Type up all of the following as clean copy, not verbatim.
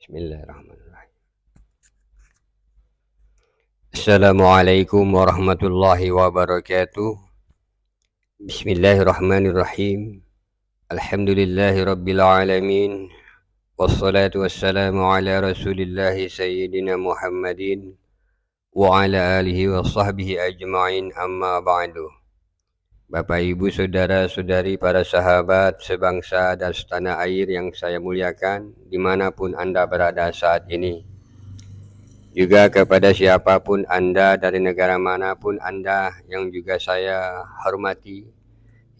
Bismillahirrahmanirrahim. Assalamualaikum warahmatullahi wabarakatuh. Bismillahirrahmanirrahim. Alhamdulillahi rabbil alamin. Wassalatu wassalamu ala rasulillahi sayyidina Muhammadin wa ala alihi wa sahbihi ajma'in, amma ba'du. Bapak ibu saudara saudari para sahabat sebangsa dan setanah air yang saya muliakan dimanapun Anda berada saat ini, juga kepada siapapun Anda dari negara manapun Anda yang juga saya hormati,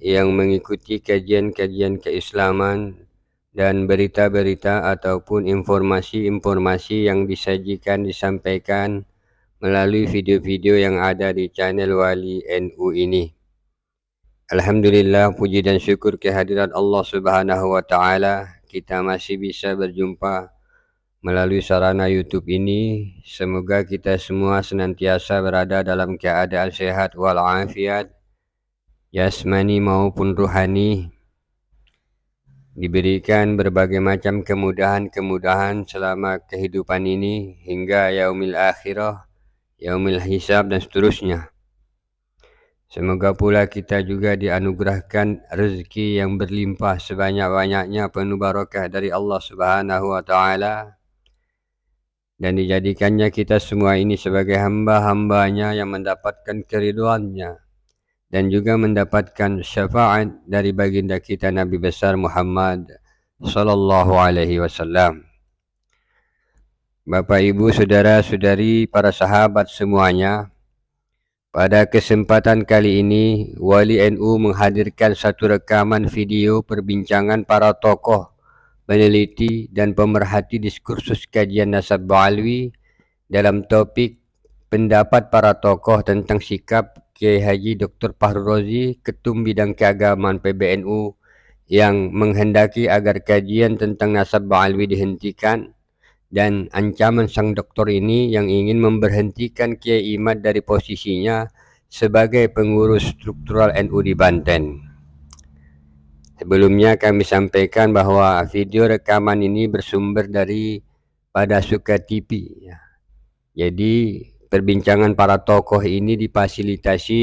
yang mengikuti kajian-kajian keislaman dan berita-berita ataupun informasi-informasi yang disampaikan melalui video-video yang ada di channel Wali NU ini. Alhamdulillah, puji dan syukur kehadirat Allah Subhanahu wa Ta'ala, kita masih bisa berjumpa melalui sarana YouTube ini. Semoga kita semua senantiasa berada dalam keadaan sehat walafiat, jasmani maupun ruhani, diberikan berbagai macam kemudahan-kemudahan selama kehidupan ini hingga yaumil akhirah, yaumil hisab dan seterusnya. Semoga pula kita juga dianugerahkan rezeki yang berlimpah sebanyak-banyaknya, penuh barakah dari Allah Subhanahu wa Ta'ala, dan dijadikannya kita semua ini sebagai hamba-hambanya yang mendapatkan keridhaannya dan juga mendapatkan syafaat dari baginda kita Nabi besar Muhammad sallallahu alaihi wasallam. Bapak ibu saudara saudari para sahabat semuanya, pada kesempatan kali ini Wali NU menghadirkan satu rekaman video perbincangan para tokoh, peneliti dan pemerhati diskursus kajian Nasab Ba'alwi dalam topik pendapat para tokoh tentang sikap Kiai Haji Dr. Fahrul Razi, Ketum Bidang Keagamaan PBNU, yang menghendaki agar kajian tentang Nasab Ba'alwi dihentikan, dan ancaman sang doktor ini yang ingin memberhentikan Kiai Imad dari posisinya sebagai pengurus struktural NU di Banten. Sebelumnya kami sampaikan bahwa video rekaman ini bersumber dari Pada Suka TV. Jadi perbincangan para tokoh ini difasilitasi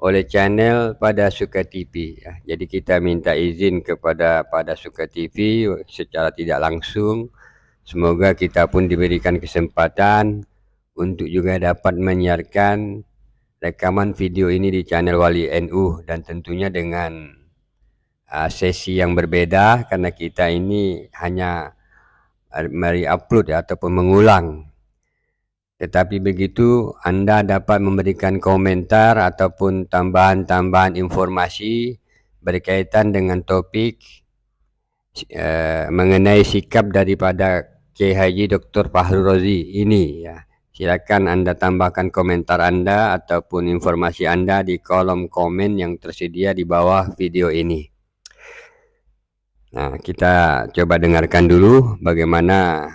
oleh channel Pada Suka TV. Jadi kita minta izin kepada Pada Suka TV secara tidak langsung. Semoga kita pun diberikan kesempatan untuk juga dapat menyiarkan rekaman video ini di channel Wali NU, dan tentunya dengan sesi yang berbeda karena kita ini hanya upload ataupun mengulang. Tetapi begitu Anda dapat memberikan komentar ataupun tambahan-tambahan informasi berkaitan dengan topik mengenai sikap daripada Kiai Haji Dr. Fahrul Razi ini, ya. Silakan Anda tambahkan komentar Anda ataupun informasi Anda di kolom komen yang tersedia di bawah video ini. Nah, kita coba dengarkan dulu bagaimana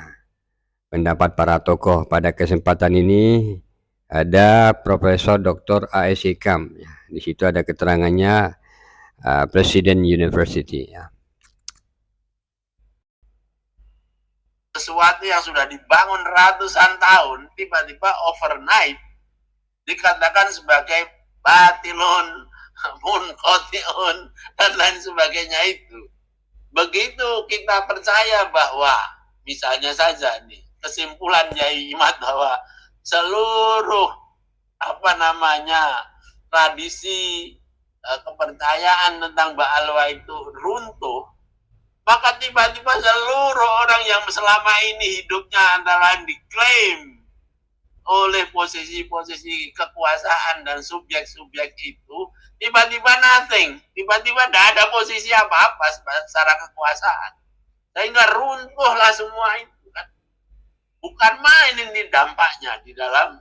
pendapat para tokoh. Pada kesempatan ini ada Profesor Dr. A.S. Hikam. Di situ ada keterangannya Presiden University. Sesuatu yang sudah dibangun ratusan tahun, tiba-tiba overnight dikatakan sebagai batilun, munqati'un, dan lain sebagainya itu. Begitu kita percaya bahwa, misalnya saja nih, kesimpulan Yai Imad bahwa seluruh tradisi kepercayaan tentang Ba'alwa itu runtuh, maka tiba-tiba seluruh orang yang selama ini hidupnya antara lain diklaim oleh posisi-posisi kekuasaan dan subjek-subjek itu, tiba-tiba nothing, tiba-tiba tidak ada posisi apa-apa secara kekuasaan, sehingga runtuhlah semua itu kan. Bukan main ini dampaknya di dalam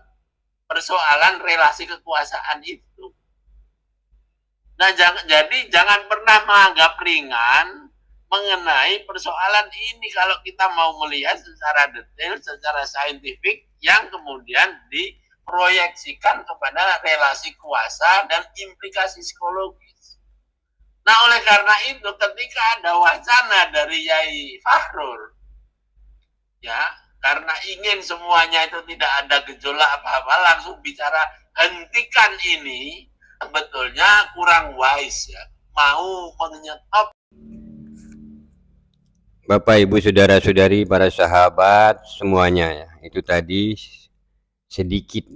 persoalan relasi kekuasaan itu. Nah, jadi jangan pernah menganggap ringan mengenai persoalan ini kalau kita mau melihat secara detail, secara saintifik, yang kemudian diproyeksikan kepada relasi kuasa dan implikasi psikologis. Nah, oleh karena itu ketika ada wacana dari Yai Fahrul ya, karena ingin semuanya itu tidak ada gejolak apa-apa, langsung bicara hentikan ini, sebetulnya kurang wise ya, mau menyetop. Bapak, Ibu, saudara-saudari, para sahabat semuanya ya. Itu tadi sedikit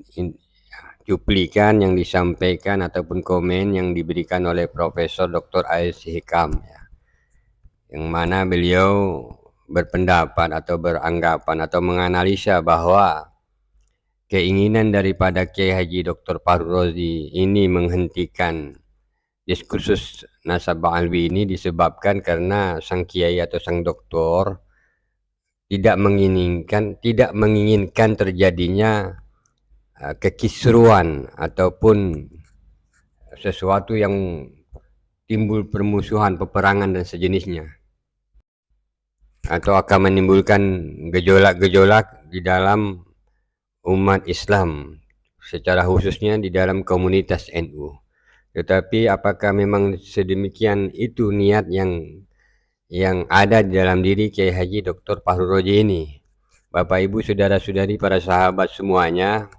cuplikan yang disampaikan ataupun komen yang diberikan oleh Profesor Dr. A.S. Hikam ya. Yang mana beliau berpendapat atau beranggapan atau menganalisa bahwa keinginan daripada Kiai Haji Dr. Fahru Razi ini menghentikan diskursus Nasab Ba'alwi ini disebabkan karena sang kiai atau sang doktor tidak menginginkan terjadinya kekisruan ataupun sesuatu yang timbul permusuhan, peperangan dan sejenisnya, atau akan menimbulkan gejolak-gejolak di dalam umat Islam, secara khususnya di dalam komunitas NU. Tetapi apakah memang sedemikian itu niat yang ada di dalam diri Kiai Haji Dr. Fahru Razi ini? Bapak, Ibu, saudara-saudari, para sahabat semuanya,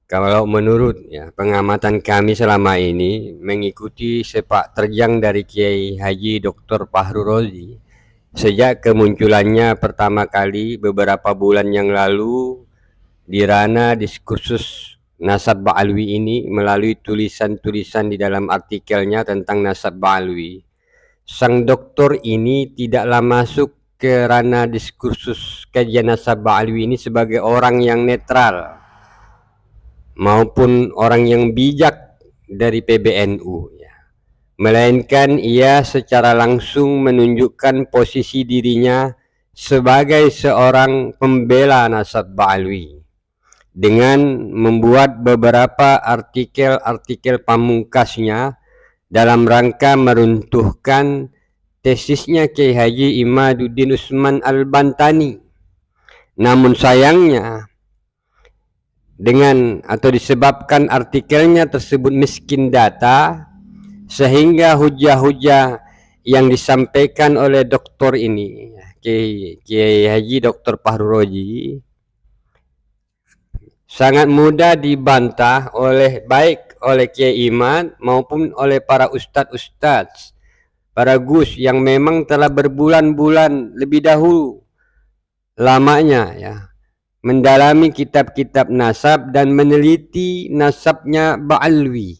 kalau menurut pengamatan kami selama ini mengikuti sepak terjang dari Kiai Haji Dr. Fahru Razi sejak kemunculannya pertama kali beberapa bulan yang lalu di ranah diskursus Nasab Ba'alwi ini melalui tulisan-tulisan di dalam artikelnya tentang Nasab Ba'alwi. Sang doktor ini tidaklah masuk ke ranah diskursus kajian Nasab Ba'alwi ini sebagai orang yang netral maupun orang yang bijak dari PBNU ya. Melainkan ia secara langsung menunjukkan posisi dirinya sebagai seorang pembela Nasab Ba'alwi dengan membuat beberapa artikel-artikel pamungkasnya dalam rangka meruntuhkan tesisnya Kiai Haji Imaduddin Usman Al-Bantani. Namun sayangnya dengan atau disebabkan artikelnya tersebut miskin data, sehingga hujah-hujah yang disampaikan oleh doktor ini, Kiai Haji Dr. Fahru Razi, sangat mudah dibantah baik oleh Kiai Iman maupun oleh para ustadz, para gus yang memang telah berbulan-bulan lebih dahulu lamanya ya mendalami kitab-kitab nasab dan meneliti nasabnya Ba'alwi,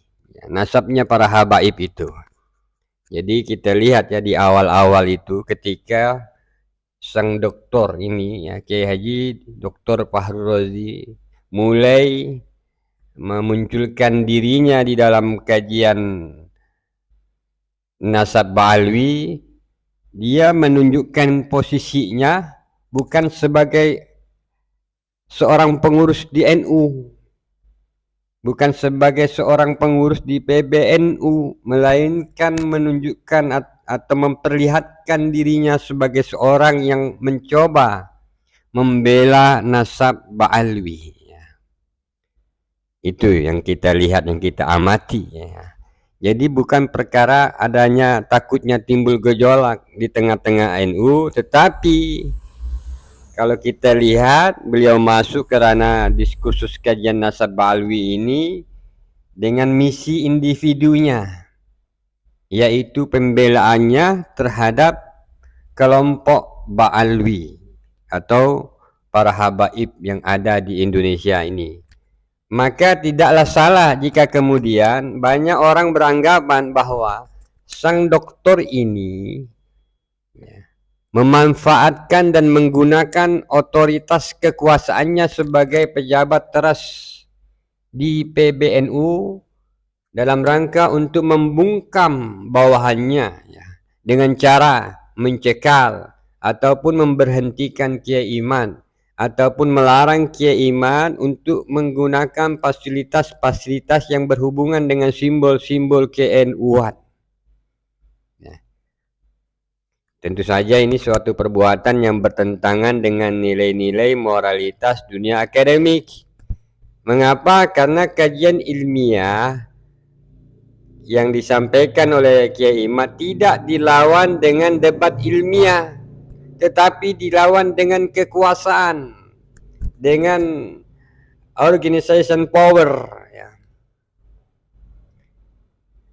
nasabnya para habaib itu. Jadi kita lihat ya di awal-awal itu ketika sang doktor ini ya Kiai Haji Dr. Fahru Razi mulai memunculkan dirinya di dalam kajian Nasab Ba'alwi, dia menunjukkan posisinya bukan sebagai seorang pengurus di NU, bukan sebagai seorang pengurus di PBNU, melainkan menunjukkan atau memperlihatkan dirinya sebagai seorang yang mencoba membela Nasab Ba'alwi. Itu yang kita lihat, yang kita amati ya. Jadi bukan perkara adanya takutnya timbul gejolak di tengah-tengah NU, tetapi kalau kita lihat beliau masuk ke ranah diskursus kajian Nasab Ba'alwi ini dengan misi individunya, yaitu pembelaannya terhadap kelompok Ba'alwi atau para habaib yang ada di Indonesia ini. Maka tidaklah salah jika kemudian banyak orang beranggapan bahwa sang doktor ini memanfaatkan dan menggunakan otoritas kekuasaannya sebagai pejabat teras di PBNU dalam rangka untuk membungkam bawahannya ya, dengan cara mencekal ataupun memberhentikan Kiai Iman ataupun melarang Kiai Iman untuk menggunakan fasilitas-fasilitas yang berhubungan dengan simbol-simbol KNU-an. Tentu saja ini suatu perbuatan yang bertentangan dengan nilai-nilai moralitas dunia akademik. Mengapa? Karena kajian ilmiah yang disampaikan oleh Kiai Iman tidak dilawan dengan debat ilmiah. tetapi dilawan dengan kekuasaan, dengan organization power, ya.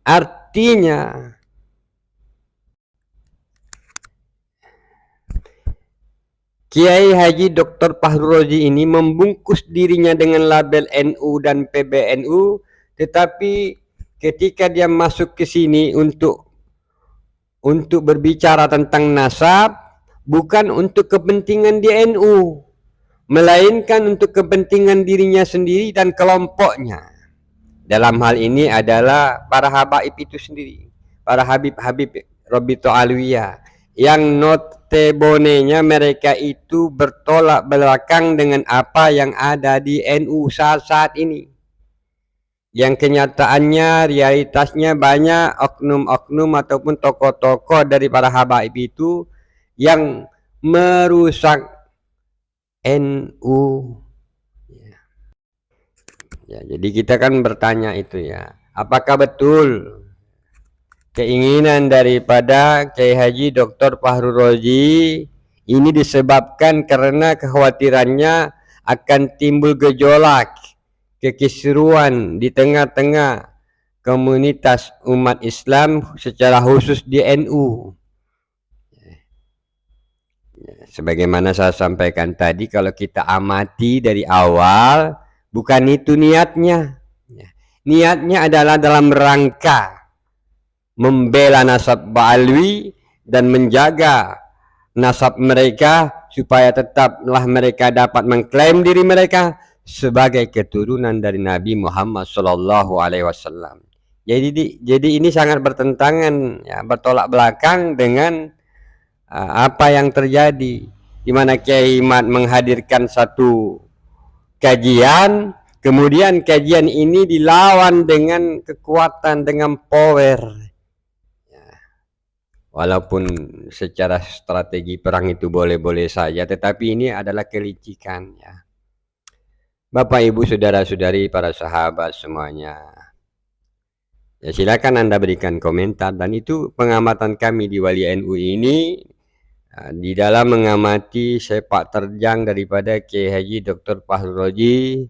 Artinya Kiai Haji Dr. Fahru Razi ini membungkus dirinya dengan label NU dan PBNU, tetapi ketika dia masuk ke sini untuk berbicara tentang nasab, bukan untuk kepentingan di NU, melainkan untuk kepentingan dirinya sendiri dan kelompoknya. Dalam hal ini adalah para habaib itu sendiri, para habib-habib Robito Alwiyah, yang notabene-nya mereka itu bertolak belakang dengan apa yang ada di NU saat ini. Yang kenyataannya, realitasnya banyak oknum-oknum ataupun tokoh-tokoh dari para habaib itu yang merusak NU. Ya, jadi kita kan bertanya itu ya, apakah betul keinginan daripada Kiai Haji Dr. Fahru Razi ini disebabkan karena kekhawatirannya akan timbul gejolak, kekisruan di tengah-tengah komunitas umat Islam secara khusus di NU. Sebagaimana saya sampaikan tadi, kalau kita amati dari awal, bukan itu niatnya. Niatnya adalah dalam rangka membela nasab Ba'alwi dan menjaga nasab mereka supaya tetaplah mereka dapat mengklaim diri mereka sebagai keturunan dari Nabi Muhammad SAW. Jadi ini sangat bertentangan, ya, bertolak belakang dengan apa yang terjadi, di mana Kiai Imad menghadirkan satu kajian, kemudian kajian ini dilawan dengan kekuatan, dengan power. Ya. Walaupun secara strategi perang itu boleh-boleh saja, tetapi ini adalah kelicikan, ya. Bapak, Ibu, saudara-saudari, para sahabat semuanya, ya, silakan Anda berikan komentar. Dan itu pengamatan kami di Wali NU ini, di dalam mengamati sepak terjang daripada Kiai Haji Dr. Fahru Razi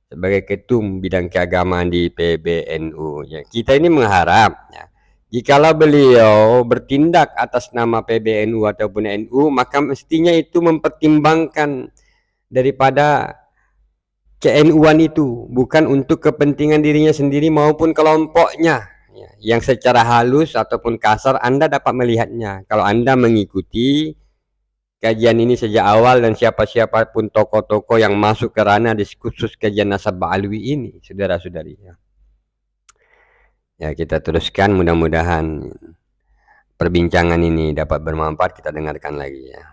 sebagai ketum bidang keagamaan di PBNU. Ya, kita ini mengharap, ya, jikalau beliau bertindak atas nama PBNU ataupun NU, maka mestinya itu mempertimbangkan daripada ke-NU-an itu, bukan untuk kepentingan dirinya sendiri maupun kelompoknya. Yang secara halus ataupun kasar Anda dapat melihatnya kalau Anda mengikuti kajian ini sejak awal, dan siapa-siapa pun tokoh-tokoh yang masuk ke ranah diskursus kajian nasab Ba'alwi ini, saudara-saudari. Ya, kita teruskan, mudah-mudahan perbincangan ini dapat bermanfaat. Kita dengarkan lagi, ya.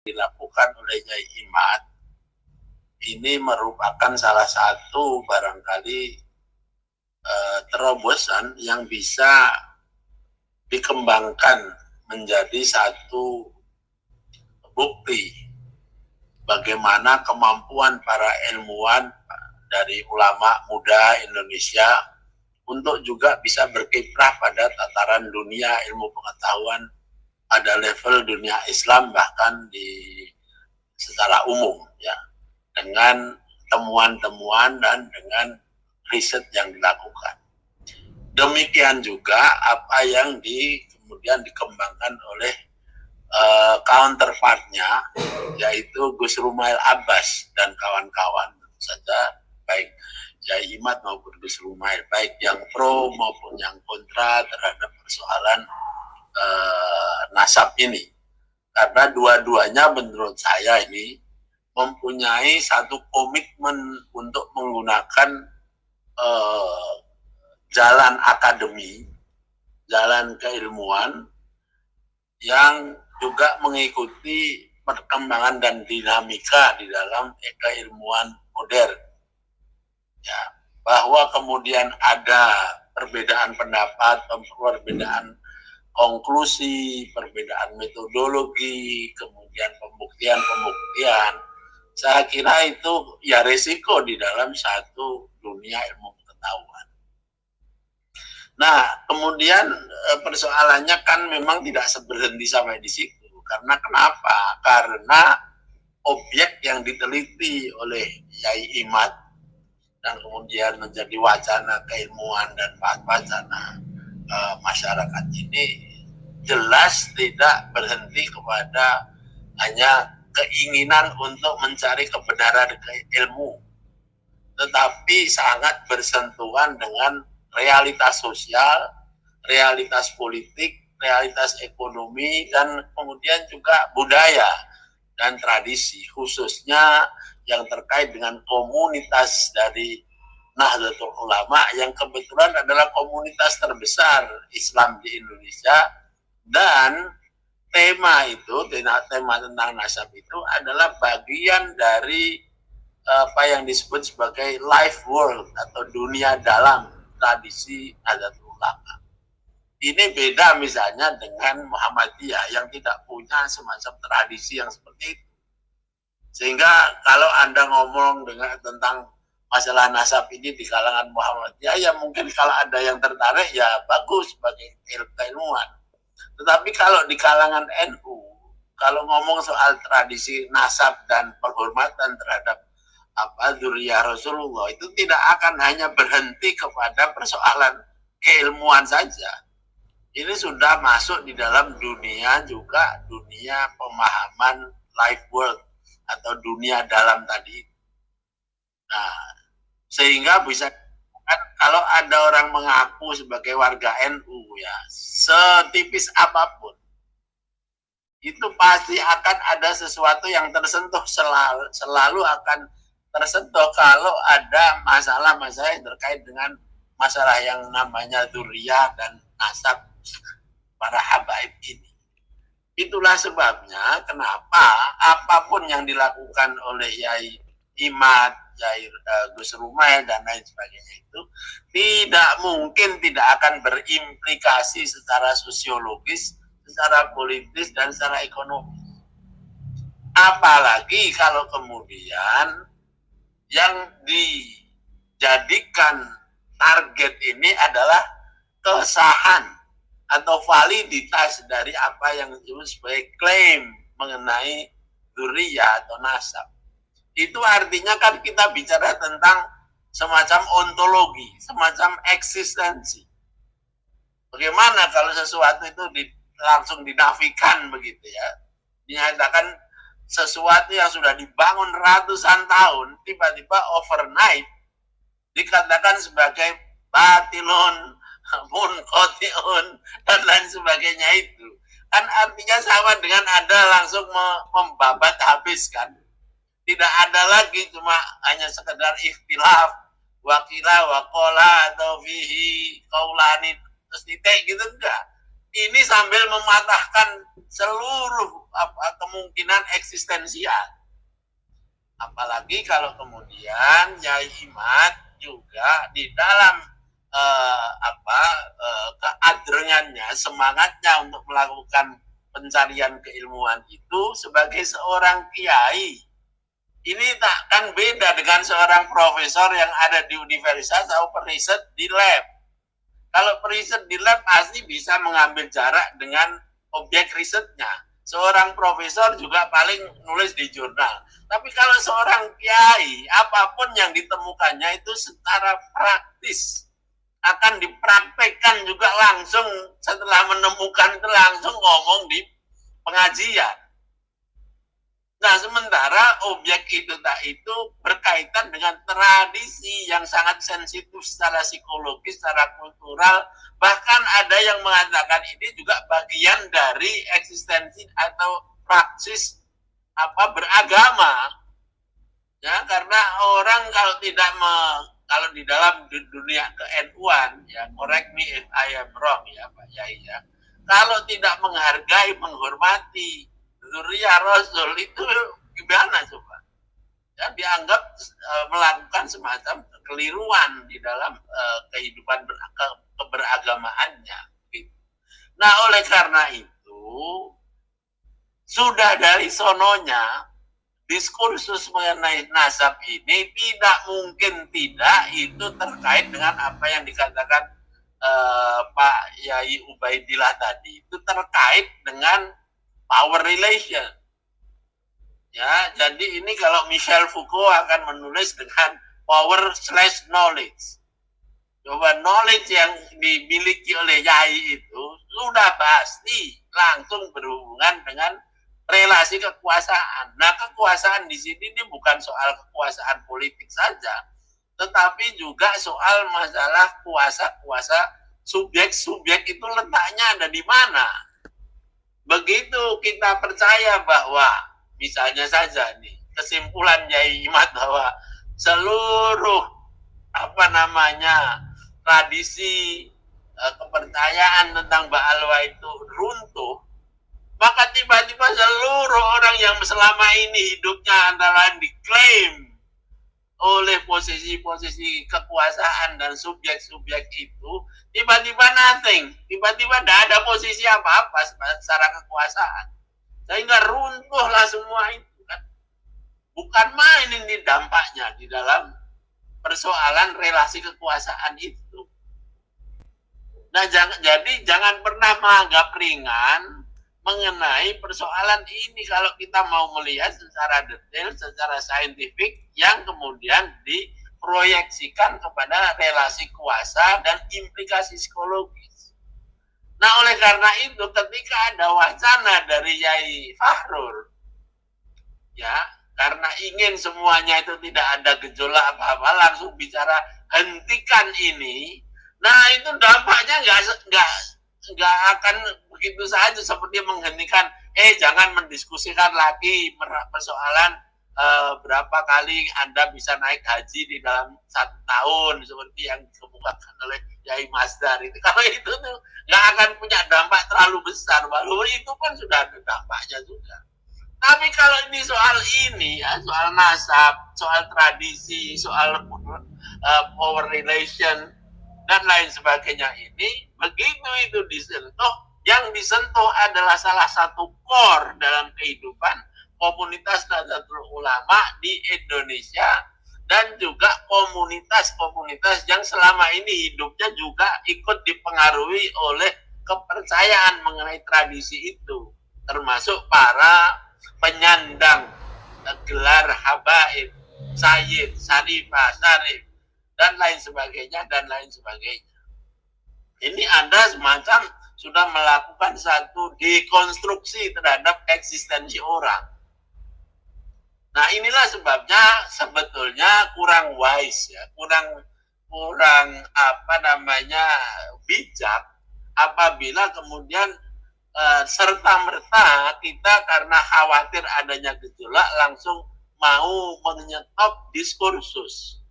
Dilakukan oleh Kiai Imad ini merupakan salah satu barangkali terobosan yang bisa dikembangkan menjadi satu bukti bagaimana kemampuan para ilmuwan dari ulama muda Indonesia untuk juga bisa berkiprah pada tataran dunia ilmu pengetahuan pada level dunia Islam, bahkan secara umum, ya, dengan temuan-temuan dan dengan riset yang dilakukan. Demikian juga apa yang kemudian dikembangkan oleh counterpartnya, yaitu Gus Rumail Abbas dan kawan-kawan, tentu saja baik Kiai Imad maupun Gus Rumail, baik yang pro maupun yang kontra terhadap persoalan nasab ini. Karena dua-duanya menurut saya ini mempunyai satu komitmen untuk menggunakan jalan akademi, jalan keilmuan yang juga mengikuti perkembangan dan dinamika di dalam keilmuan modern. Ya, bahwa kemudian ada perbedaan pendapat, perbedaan konklusi, perbedaan metodologi, kemudian pembuktian, saya kira itu ya resiko di dalam satu dunia ilmu pengetahuan. Nah, kemudian persoalannya kan memang tidak berhenti sampai di situ, Karena kenapa? Karena objek yang diteliti oleh Yai Imad dan kemudian menjadi wacana keilmuan dan wacana masyarakat ini jelas tidak berhenti kepada hanya keinginan untuk mencari kebenaran ilmu, tetapi sangat bersentuhan dengan realitas sosial, realitas politik, realitas ekonomi, dan kemudian juga budaya dan tradisi, khususnya yang terkait dengan komunitas dari Nahdlatul Ulama yang kebetulan adalah komunitas terbesar Islam di Indonesia. Dan tema itu, tema tentang nasab itu adalah bagian dari apa yang disebut sebagai life world atau dunia dalam tradisi Nahdlatul Ulama. Ini beda misalnya dengan Muhammadiyah yang tidak punya semacam tradisi yang seperti itu. Sehingga kalau Anda ngomong tentang masalah nasab ini di kalangan Muhammadiyah, ya mungkin kalau ada yang tertarik ya bagus sebagai keilmuan. Tetapi kalau di kalangan NU, kalau ngomong soal tradisi nasab dan penghormatan terhadap dzurriyyah Rasulullah, itu tidak akan hanya berhenti kepada persoalan keilmuan saja. Ini sudah masuk di dalam dunia juga, dunia pemahaman life world atau dunia dalam tadi. Nah, sehingga bisa kalau ada orang mengaku sebagai warga NU ya, setipis apapun, itu pasti akan ada sesuatu yang tersentuh, selalu akan tersentuh kalau ada masalah-masalah yang terkait dengan masalah yang namanya dzurriyyah dan nasab para habaib ini. Itulah sebabnya kenapa apapun yang dilakukan oleh Yai Imad, Yai Gus Rumail dan lain sebagainya itu tidak mungkin tidak akan berimplikasi secara sosiologis, secara politis dan secara ekonomi. Apalagi kalau kemudian yang dijadikan target ini adalah kesahan atau validitas dari apa yang disebut sebagai klaim mengenai dzurriyyah atau nasab. Itu artinya kan kita bicara tentang semacam ontologi, semacam eksistensi. Bagaimana kalau sesuatu itu langsung dinafikan begitu ya, dinyatakan sesuatu yang sudah dibangun ratusan tahun, tiba-tiba overnight dikatakan sebagai batilun, munqati'un, dan lain sebagainya itu. Kan artinya sama dengan Anda langsung membabat habis kan. Tidak ada lagi cuma hanya sekedar ikhtilaf, wakilah, wakola, atau fihi, kaulani, terus titik gitu, enggak. Ini sambil mematahkan seluruh kemungkinan eksistensial. Apalagi kalau kemudian Yai Imad juga di dalam keadrengannya, semangatnya untuk melakukan pencarian keilmuan itu sebagai seorang kiai. Ini takkan beda dengan seorang profesor yang ada di universitas atau periset di lab. Kalau periset di lab pasti bisa mengambil jarak dengan objek risetnya. Seorang profesor juga paling nulis di jurnal. Tapi kalau seorang kiai, apapun yang ditemukannya itu secara praktis akan dipraktekkan juga langsung setelah menemukan itu langsung ngomong di pengajian. Nah, sementara objek itu berkaitan dengan tradisi yang sangat sensitif secara psikologis, secara kultural, bahkan ada yang mengatakan ini juga bagian dari eksistensi atau praksis beragama. Ya, karena orang kalau kalau di dalam dunia ke-NU-an, ya, correct me if I am wrong ya Pak Yai ya, kalau tidak menghargai, menghormati dzurriyyah Rasul itu gimana coba? Ya, dianggap melakukan semacam kekeliruan di dalam kehidupan keberagamaannya. Gitu. Nah, oleh karena itu sudah dari sononya diskursus mengenai nasab ini tidak mungkin tidak itu terkait dengan apa yang dikatakan Pak Yai Ubaidillah tadi. Itu terkait dengan power relation. Ya, jadi ini kalau Michel Foucault akan menulis dengan power slash knowledge. Coba knowledge yang dimiliki oleh Yai itu sudah pasti langsung berhubungan dengan relasi kekuasaan. Nah, kekuasaan di sini ini bukan soal kekuasaan politik saja, tetapi juga soal masalah kuasa-kuasa subjek-subjek itu letaknya ada di mana. Begitu kita percaya bahwa misalnya saja nih kesimpulan Yai Imad bahwa seluruh tradisi kepercayaan tentang Ba'alwa itu runtuh, maka tiba-tiba seluruh orang yang selama ini hidupnya antara diklaim oleh posisi-posisi kekuasaan dan subjek-subjek itu tiba-tiba nothing, tiba-tiba tidak ada posisi apa-apa secara kekuasaan, sehingga runtuhlah semua itu kan. Bukan main ini dampaknya di dalam persoalan relasi kekuasaan itu. Nah, jadi jangan pernah menganggap ringan mengenai persoalan ini kalau kita mau melihat secara detail, secara saintifik yang kemudian diproyeksikan kepada relasi kuasa dan implikasi psikologis. Nah, oleh karena itu ketika ada wacana dari Yai Fahrur, ya, karena ingin semuanya itu tidak ada gejolak apa-apa, langsung bicara hentikan ini. Nah, itu dampaknya nggak akan begitu saja seperti menghentikan. Jangan mendiskusikan lagi persoalan berapa kali Anda bisa naik haji di dalam 1 tahun seperti yang dikemukakan oleh Yai Masdar itu. Kalau itu tuh nggak akan punya dampak terlalu besar, walaupun itu kan sudah ada dampaknya juga. Tapi kalau ini soal ini ya, soal nasab, soal tradisi, soal power relation dan lain sebagainya ini, begitu itu disentuh, yang disentuh adalah salah satu core dalam kehidupan komunitas Nahdlatul Ulama di Indonesia dan juga komunitas-komunitas yang selama ini hidupnya juga ikut dipengaruhi oleh kepercayaan mengenai tradisi itu, termasuk para penyandang gelar habaib, sayyid, syarifah, syarif, dan lain sebagainya, dan lain sebagainya. Ini Anda semacam sudah melakukan satu dekonstruksi terhadap eksistensi orang. Nah, inilah sebabnya sebetulnya kurang wise ya, kurang bijak apabila kemudian serta-merta kita karena khawatir adanya gejolak langsung mau menyetop diskursus.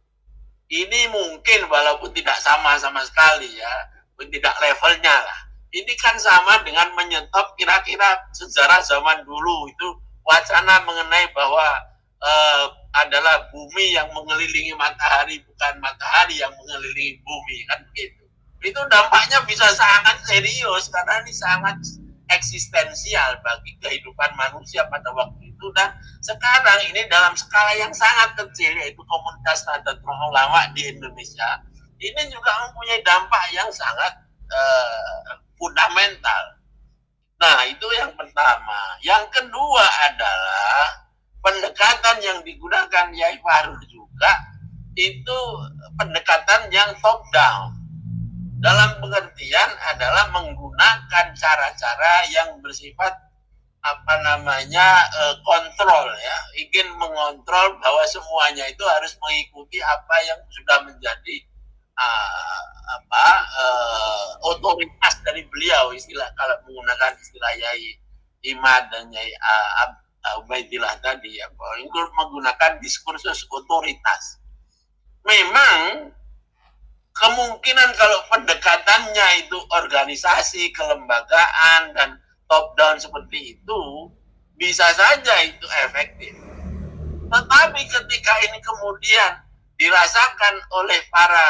Ini mungkin walaupun tidak sama sekali ya, tidak levelnya lah. Ini kan sama dengan menyetop kira-kira sejarah zaman dulu itu wacana mengenai bahwa adalah bumi yang mengelilingi matahari, bukan matahari yang mengelilingi bumi, kan begitu. Itu dampaknya bisa sangat serius karena ini sangat eksistensial bagi kehidupan manusia pada waktu itu, dan sekarang ini dalam skala yang sangat kecil, yaitu komunitas Nahdlatul Ulama di Indonesia ini juga mempunyai dampak yang sangat fundamental. Nah, itu yang pertama. Yang kedua adalah pendekatan yang digunakan Yai Fahrur juga itu pendekatan yang top down. Dalam pengertian adalah menggunakan cara-cara yang bersifat kontrol ya, ingin mengontrol bahwa semuanya itu harus mengikuti apa yang sudah menjadi otoritas dari beliau, kalau menggunakan istilah Yai Imad dan Yai Ubaidillah tadi ya, menggunakan diskursus otoritas. Memang kemungkinan kalau pendekatannya itu organisasi, kelembagaan, dan top down seperti itu, bisa saja itu efektif. Tetapi ketika ini kemudian dirasakan oleh para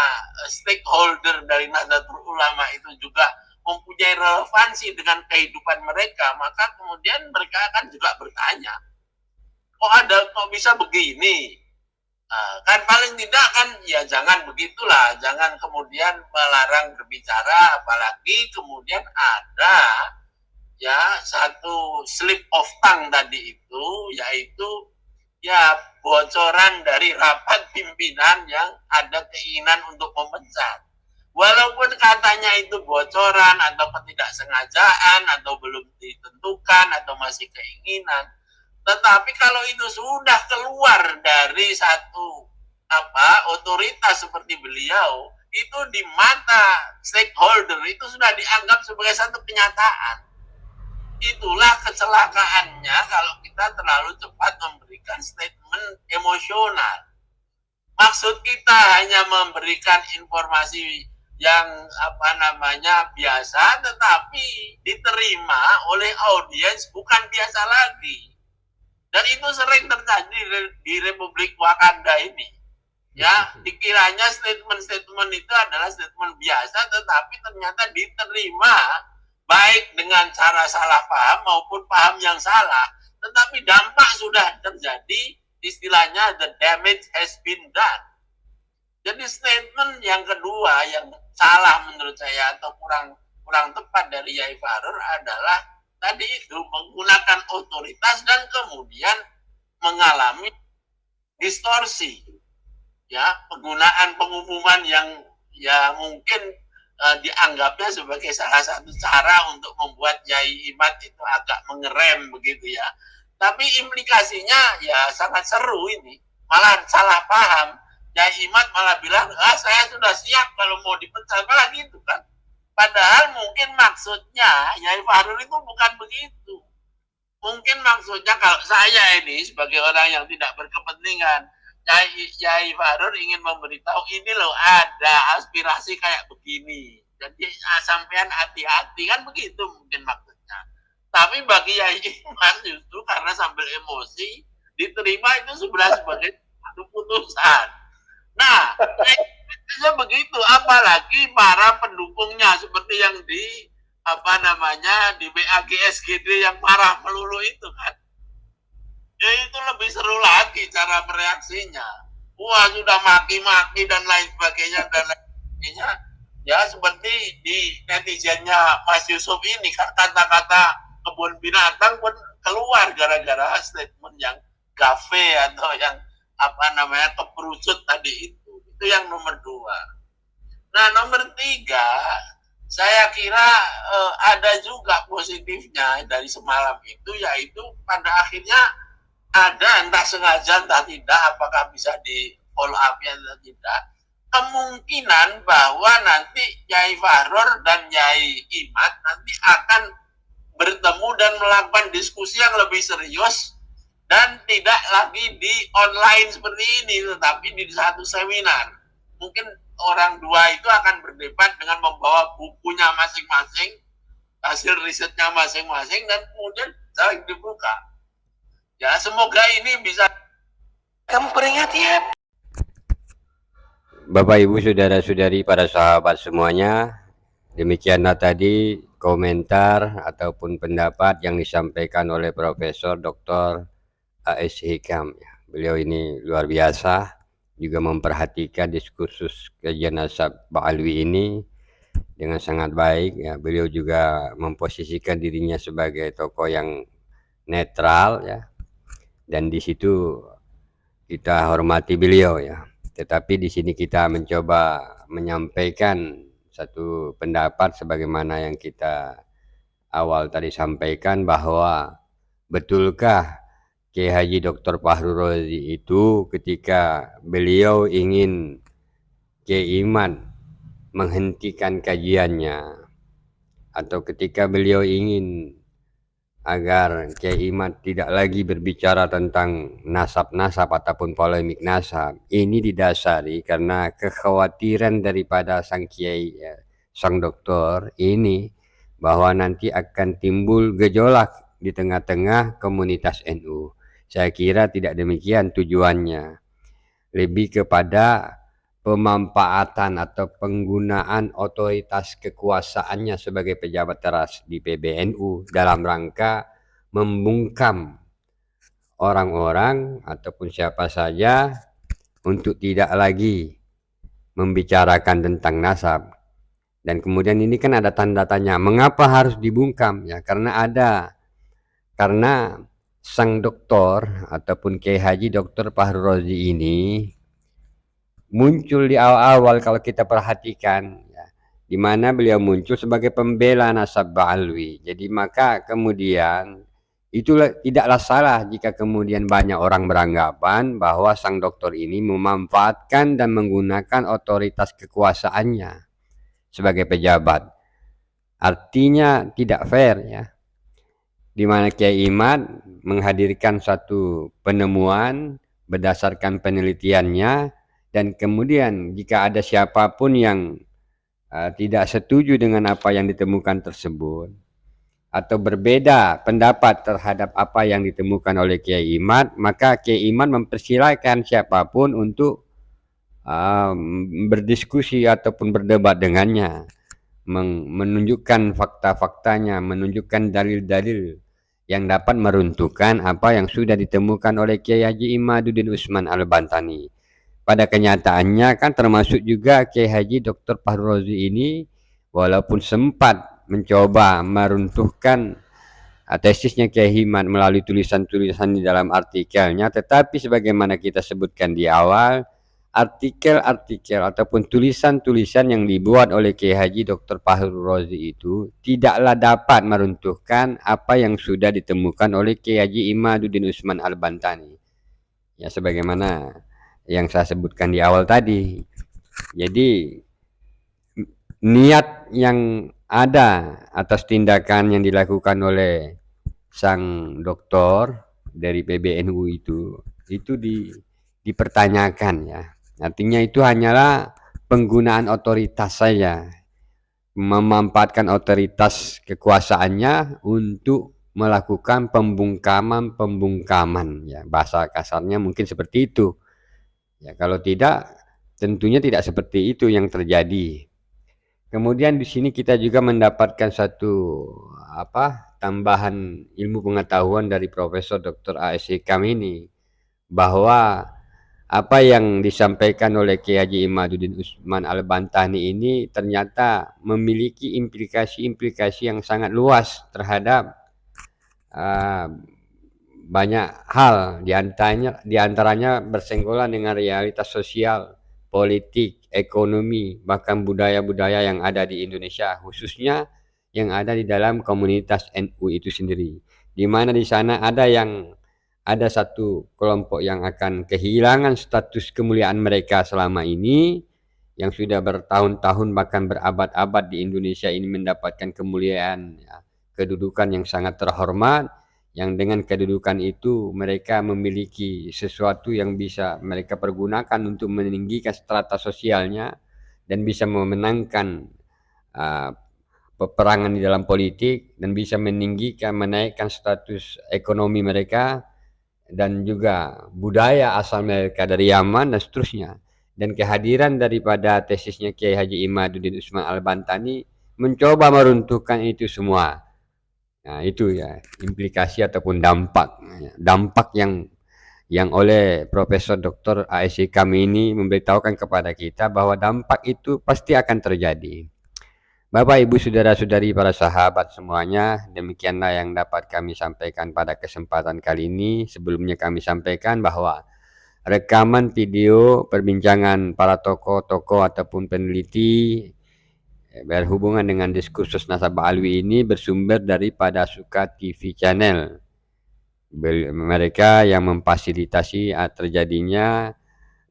stakeholder dari Nahdlatul Ulama itu juga mempunyai relevansi dengan kehidupan mereka, maka kemudian mereka akan juga bertanya, kok bisa begini? Kan paling tidak kan ya jangan begitulah, jangan kemudian melarang berbicara, apalagi kemudian ada ya satu slip of tongue tadi itu, yaitu ya bocoran dari rapat pimpinan yang ada keinginan untuk memecat. Walaupun katanya itu bocoran atau ketidaksengajaan atau belum ditentukan atau masih keinginan, tetapi kalau itu sudah keluar dari satu otoritas seperti beliau, itu di mata stakeholder itu sudah dianggap sebagai satu kenyataan. Itulah kecelakaannya kalau kita terlalu cepat memberikan statement emosional. Maksud kita hanya memberikan informasi yang biasa, tetapi diterima oleh audiens bukan biasa lagi. Dan itu sering terjadi di Republik Wakanda ini. Ya, dikiranya statement-statement itu adalah statement biasa, tetapi ternyata diterima baik dengan cara salah paham maupun paham yang salah. Tetapi dampak sudah terjadi, istilahnya the damage has been done. Jadi statement yang kedua yang salah menurut saya atau kurang tepat dari Yai Fahrur adalah tadi itu menggunakan otoritas dan kemudian mengalami distorsi, ya, penggunaan pengumuman yang ya mungkin dianggapnya sebagai salah satu cara untuk membuat Yai Imad itu agak mengerem begitu ya. Tapi implikasinya ya sangat seru ini, malah salah paham. Yai Imad malah bilang, saya sudah siap kalau mau dipecat, malah gitu kan. Padahal mungkin maksudnya Yai Fahrur itu bukan begitu. Mungkin maksudnya kalau saya ini sebagai orang yang tidak berkepentingan, Yai Fahrur ingin memberitahu ini loh ada aspirasi kayak begini. Jadi sampean hati-hati kan begitu mungkin maksudnya. Tapi bagi Yai Imad justru karena sambil emosi diterima itu sebenarnya sebagai satu putusan. Nah, begitu, apalagi para pendukungnya seperti yang di di BAGSGD yang marah melulu itu kan. Ya itu lebih seru lagi cara bereaksinya. Wah, sudah maki-maki dan lain sebagainya dan lain sebagainya. Ya seperti di netizennya Mas Yusuf ini kan kata-kata kebun binatang pun keluar gara-gara statement yang gafe atau yang keperucut tadi itu yang nomor 2. Nah nomor 3, saya kira ada juga positifnya dari semalam itu, yaitu pada akhirnya ada entah sengaja entah tidak, apakah bisa di follow up atau tidak, kemungkinan bahwa nanti Yai Fahrur dan Yai Imad nanti akan bertemu dan melakukan diskusi yang lebih serius dan tidak lagi di online seperti ini, tetapi di satu seminar. Mungkin orang dua itu akan berdebat dengan membawa bukunya masing-masing, hasil risetnya masing-masing, dan kemudian saling dibuka. Ya, semoga ini bisa kamu peringati ya. Bapak Ibu saudara-saudari para sahabat semuanya, demikianlah tadi komentar ataupun pendapat yang disampaikan oleh Profesor Dr. A.S. Hikam. Beliau ini luar biasa, juga memperhatikan diskursus kajian nasab Ba'alwi ini dengan sangat baik. Ya, beliau juga memposisikan dirinya sebagai tokoh yang netral, ya, dan di situ kita hormati beliau, ya. Tetapi di sini kita mencoba menyampaikan satu pendapat sebagaimana yang kita awal tadi sampaikan, bahwa betulkah Kiai Haji Dr. Fahrur Razi itu ketika beliau ingin Kiai Imad menghentikan kajiannya, atau ketika beliau ingin agar Kiai Imad tidak lagi berbicara tentang nasab-nasab ataupun polemik nasab, ini didasari karena kekhawatiran daripada sang Kiai, sang doktor ini, bahwa nanti akan timbul gejolak di tengah-tengah komunitas NU. Saya kira tidak demikian tujuannya. Lebih kepada pemanfaatan atau penggunaan otoritas kekuasaannya sebagai pejabat teras di PBNU dalam rangka membungkam orang-orang ataupun siapa saja untuk tidak lagi membicarakan tentang nasab Dan kemudian ini kan ada tanda tanya, mengapa harus dibungkam? Ya, karena sang doktor ataupun Kiai Haji Dr. Fahru Razi ini muncul di awal-awal kalau kita perhatikan, ya, di mana beliau muncul sebagai pembela nasab Ba'alwi. Jadi maka kemudian itulah tidaklah salah jika kemudian banyak orang beranggapan bahwa sang doktor ini memanfaatkan dan menggunakan otoritas kekuasaannya sebagai pejabat. Artinya tidak fair, ya. Di mana Kiai Imad menghadirkan satu penemuan berdasarkan penelitiannya, dan kemudian jika ada siapapun yang tidak setuju dengan apa yang ditemukan tersebut atau berbeda pendapat terhadap apa yang ditemukan oleh Kiai Imad, maka Kiai Imad mempersilahkan siapapun untuk berdiskusi ataupun berdebat dengannya, menunjukkan fakta-faktanya, menunjukkan dalil-dalil yang dapat meruntuhkan apa yang sudah ditemukan oleh Kiai Haji Imaduddin Usman Al-Bantani. Pada kenyataannya kan termasuk juga Kiai Haji Dr. Fahru Razi ini, walaupun sempat mencoba meruntuhkan tesisnya Kiai Imad melalui tulisan-tulisan di dalam artikelnya, tetapi sebagaimana kita sebutkan di awal, artikel-artikel ataupun tulisan-tulisan yang dibuat oleh Kiai Haji Dr. Fahru Razi itu tidaklah dapat meruntuhkan apa yang sudah ditemukan oleh Kiai Haji Imaduddin Usman Al-Bantani. Ya, sebagaimana yang saya sebutkan di awal tadi. Jadi niat yang ada atas tindakan yang dilakukan oleh sang doktor dari PBNU itu dipertanyakan, ya. Artinya itu hanyalah penggunaan otoritas saja, memanfaatkan otoritas kekuasaannya untuk melakukan pembungkaman, ya, bahasa kasarnya mungkin seperti itu. Ya, kalau tidak, tentunya tidak seperti itu yang terjadi. Kemudian di sini kita juga mendapatkan satu tambahan ilmu pengetahuan dari Profesor Dr. A.S. Hikam ini, bahwa apa yang disampaikan oleh Kiai Haji Imaduddin Usman Al-Bantani ini ternyata memiliki implikasi-implikasi yang sangat luas terhadap banyak hal, diantaranya bersenggolan dengan realitas sosial, politik, ekonomi, bahkan budaya-budaya yang ada di Indonesia, khususnya yang ada di dalam komunitas NU itu sendiri, di mana di sana ada satu kelompok yang akan kehilangan status kemuliaan mereka selama ini, yang sudah bertahun-tahun bahkan berabad-abad di Indonesia ini mendapatkan kemuliaan, ya, kedudukan yang sangat terhormat, yang dengan kedudukan itu mereka memiliki sesuatu yang bisa mereka pergunakan untuk meninggikan strata sosialnya dan bisa memenangkan peperangan di dalam politik dan bisa menaikkan status ekonomi mereka dan juga budaya asal mereka dari Yaman dan seterusnya. Dan kehadiran daripada tesisnya Kiai Haji Imaduddin Usman Al-Bantani mencoba meruntuhkan itu semua. Nah, itu ya implikasi ataupun dampak yang oleh Profesor Dr. A.S. Hikam ini memberitahukan kepada kita bahwa dampak itu pasti akan terjadi. Bapak, Ibu, saudara-saudari, para sahabat semuanya, demikianlah yang dapat kami sampaikan pada kesempatan kali ini. Sebelumnya kami sampaikan bahwa rekaman video perbincangan para tokoh-tokoh ataupun peneliti berhubungan dengan diskursus nasab Ba'alwi ini bersumber daripada Suka TV Channel. Mereka yang memfasilitasi terjadinya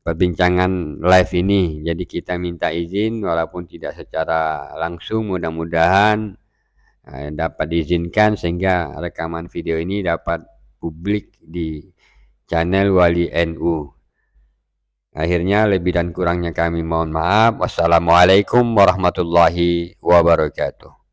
perbincangan live ini. Jadi kita minta izin walaupun tidak secara langsung, mudah-mudahan dapat diizinkan sehingga rekaman video ini dapat publik di channel Wali NU. Akhirnya lebih dan kurangnya kami mohon maaf. Wassalamualaikum warahmatullahi wabarakatuh.